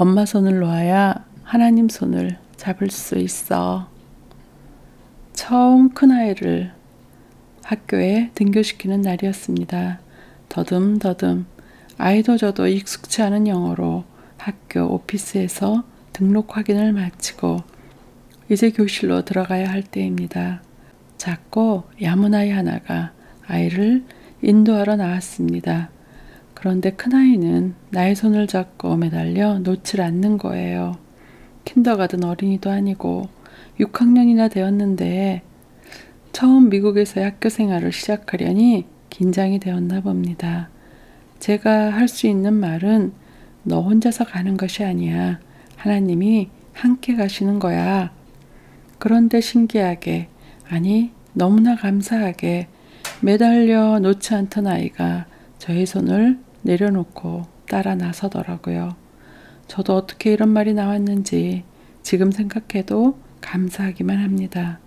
엄마 손을 놓아야 하나님 손을 잡을 수 있어. 처음 큰아이를 학교에 등교시키는 날이었습니다. 더듬더듬 아이도 저도 익숙치 않은 영어로 학교 오피스에서 등록 확인을 마치고 이제 교실로 들어가야 할 때입니다. 작고 야문 아이 하나가 아이를 인도하러 나왔습니다. 그런데 큰아이는 나의 손을 잡고 매달려 놓질 않는 거예요. 킨더가든 어린이도 아니고 6학년이나 되었는데 처음 미국에서의 학교 생활을 시작하려니 긴장이 되었나 봅니다. 제가 할 수 있는 말은 너 혼자서 가는 것이 아니야. 하나님이 함께 가시는 거야. 그런데 신기하게, 아니 너무나 감사하게 매달려 놓지 않던 아이가 저의 손을 내려놓고 따라 나서더라고요. 저도 어떻게 이런 말이 나왔는지 지금 생각해도 감사하기만 합니다.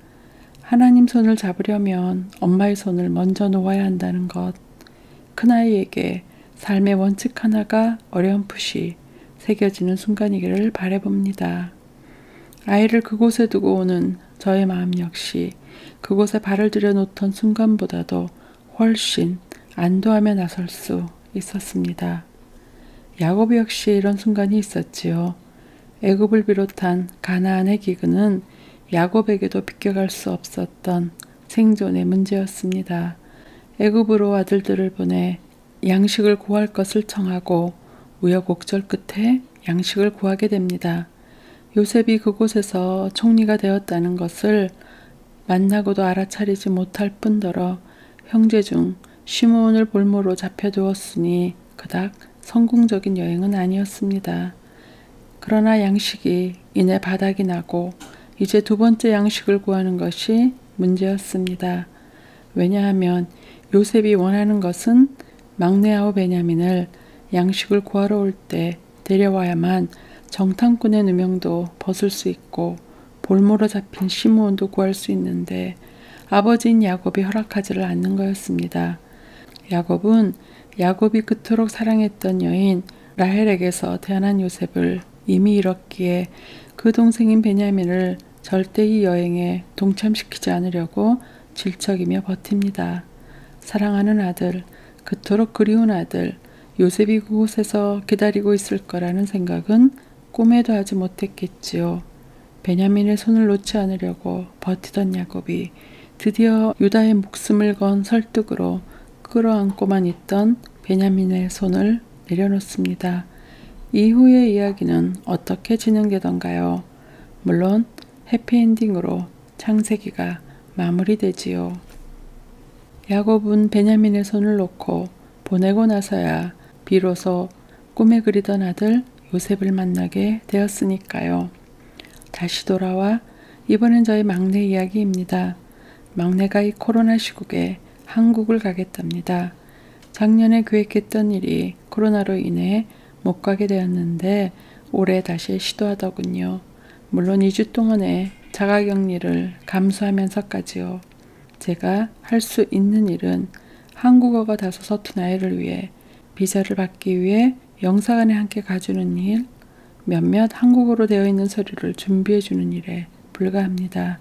하나님 손을 잡으려면 엄마의 손을 먼저 놓아야 한다는 것. 큰아이에게 삶의 원칙 하나가 어렴풋이 새겨지는 순간이기를 바라봅니다. 아이를 그곳에 두고 오는 저의 마음 역시 그곳에 발을 들여놓던 순간보다도 훨씬 안도하며 나설 수 있었습니다. 야곱 역시 이런 순간이 있었지요. 애굽을 비롯한 가나안의 기근은 야곱에게도 비껴갈 수 없었던 생존의 문제였습니다. 애굽으로 아들들을 보내 양식을 구할 것을 청하고 우여곡절 끝에 양식을 구하게 됩니다. 요셉이 그곳에서 총리가 되었다는 것을 만나고도 알아차리지 못할 뿐더러 형제 중 시므온을 볼모로 잡혀두었으니 그닥 성공적인 여행은 아니었습니다. 그러나 양식이 이내 바닥이 나고 이제 두 번째 양식을 구하는 것이 문제였습니다. 왜냐하면 요셉이 원하는 것은 막내 아우 베냐민을 양식을 구하러 올 때 데려와야만 정탐꾼의 누명도 벗을 수 있고 볼모로 잡힌 시므온도 구할 수 있는데 아버지인 야곱이 허락하지를 않는 거였습니다. 야곱은 야곱이 그토록 사랑했던 여인 라헬에게서 태어난 요셉을 이미 잃었기에 그 동생인 베냐민을 절대 이 여행에 동참시키지 않으려고 질척이며 버팁니다. 사랑하는 아들, 그토록 그리운 아들, 요셉이 그곳에서 기다리고 있을 거라는 생각은 꿈에도 하지 못했겠지요. 베냐민의 손을 놓지 않으려고 버티던 야곱이 드디어 유다의 목숨을 건 설득으로 끌어안고만 있던 베냐민의 손을 내려놓습니다. 이후의 이야기는 어떻게 진행되던가요? 물론 해피엔딩으로 창세기가 마무리되지요. 야곱은 베냐민의 손을 놓고 보내고 나서야 비로소 꿈에 그리던 아들 요셉을 만나게 되었으니까요. 다시 돌아와 이번엔 저희 막내 이야기입니다. 막내가 이 코로나 시국에 한국을 가겠답니다. 작년에 계획했던 일이 코로나로 인해 못 가게 되었는데 올해 다시 시도하더군요. 물론 2주 동안의 자가격리를 감수하면서까지요. 제가 할 수 있는 일은 한국어가 다소 서툰 아이를 위해 비자를 받기 위해 영사관에 함께 가주는 일, 몇몇 한국어로 되어 있는 서류를 준비해 주는 일에 불과합니다.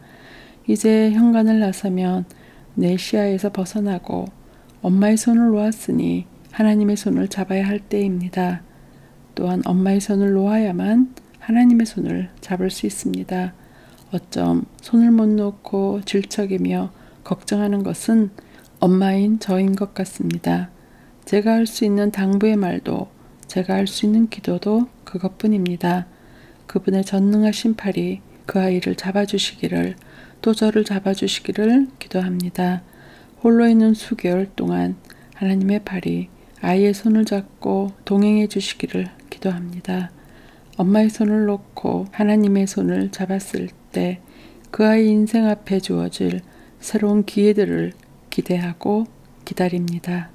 이제 현관을 나서면 내 시야에서 벗어나고 엄마의 손을 놓았으니 하나님의 손을 잡아야 할 때입니다. 또한 엄마의 손을 놓아야만 하나님의 손을 잡을 수 있습니다. 어쩜 손을 못 놓고 질척이며 걱정하는 것은 엄마인 저인 것 같습니다. 제가 할 수 있는 당부의 말도 제가 할 수 있는 기도도 그것뿐입니다. 그분의 전능하신 팔이 그 아이를 잡아주시기를 또 저를 잡아주시기를 기도합니다. 홀로 있는 수개월 동안 하나님의 팔이 아이의 손을 잡고 동행해 주시기를 기도합니다. 엄마의 손을 놓고 하나님의 손을 잡았을 때 그 아이 인생 앞에 주어질 새로운 기회들을 기대하고 기다립니다.